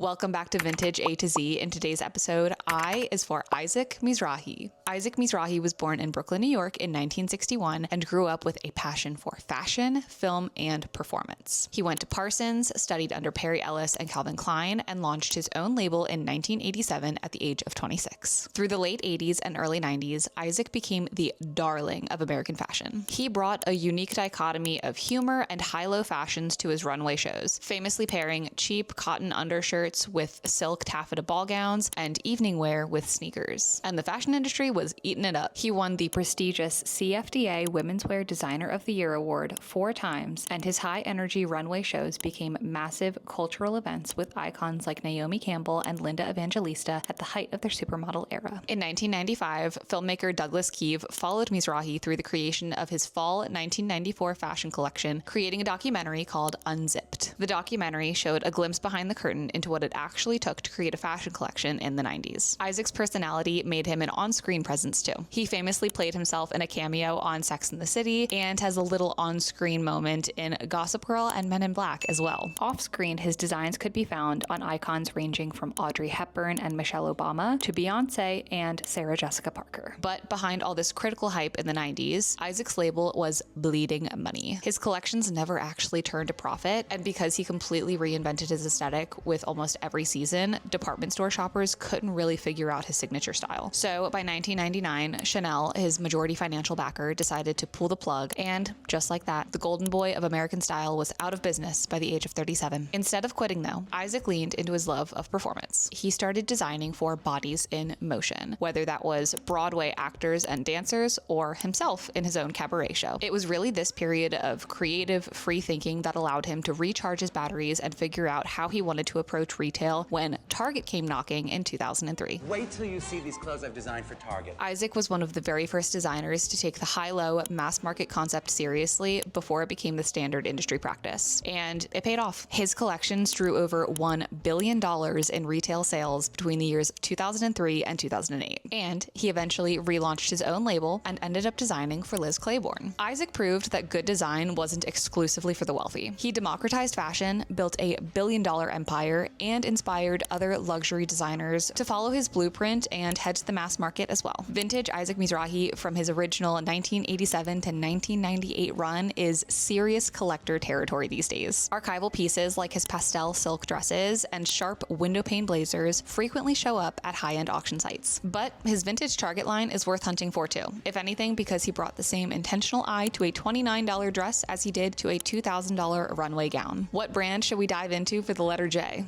Welcome back to Vintage A to Z. In today's episode, I is for Isaac Mizrahi. Isaac Mizrahi was born in Brooklyn, New York in 1961 and grew up with a passion for fashion, film, and performance. He went to Parsons, studied under Perry Ellis and Calvin Klein, and launched his own label in 1987 at the age of 26. Through the late 80s and early 90s, Isaac became the darling of American fashion. He brought a unique dichotomy of humor and high-low fashions to his runway shows, famously pairing cheap cotton undershirts with silk taffeta ball gowns and evening wear with sneakers. And the fashion industry was eating it up. He won the prestigious CFDA Women's Wear Designer of the Year award 4 times, and his high-energy runway shows became massive cultural events with icons like Naomi Campbell and Linda Evangelista at the height of their supermodel era. In 1995, filmmaker Douglas Keeve followed Mizrahi through the creation of his fall 1994 fashion collection, creating a documentary called Unzipped. The documentary showed a glimpse behind the curtain into what it actually took to create a fashion collection in the 90s. Isaac's personality made him an on-screen presence too. He famously played himself in a cameo on Sex and the City and has a little on-screen moment in Gossip Girl and Men in Black as well. Off-screen, his designs could be found on icons ranging from Audrey Hepburn and Michelle Obama to Beyonce and Sarah Jessica Parker. But behind all this critical hype in the 90s, Isaac's label was bleeding money. His collections never actually turned a profit, and because he completely reinvented his aesthetic with almost every season, department store shoppers couldn't really figure out his signature style. So by 1999, Chanel, his majority financial backer, decided to pull the plug, and just like that, the golden boy of American style was out of business by the age of 37. Instead of quitting though, Isaac leaned into his love of performance. He started designing for bodies in motion, whether that was Broadway actors and dancers or himself in his own cabaret show. It was really this period of creative, free thinking that allowed him to recharge his batteries and figure out how he wanted to approach retail when Target came knocking in 2003. Wait till you see these clothes I've designed for Target. Isaac was one of the very first designers to take the high-low mass market concept seriously before it became the standard industry practice. And it paid off. His collections drew over $1 billion in retail sales between the years 2003 and 2008. And he eventually relaunched his own label and ended up designing for Liz Claiborne. Isaac proved that good design wasn't exclusively for the wealthy. He democratized fashion, built a billion-dollar empire, and inspired other luxury designers to follow his blueprint and head to the mass market as well. Vintage Isaac Mizrahi from his original 1987 to 1998 run is serious collector territory these days. Archival pieces like his pastel silk dresses and sharp windowpane blazers frequently show up at high-end auction sites. But his vintage Target line is worth hunting for too, if anything because he brought the same intentional eye to a $29 dress as he did to a $2,000 runway gown. What brand should we dive into for the letter J?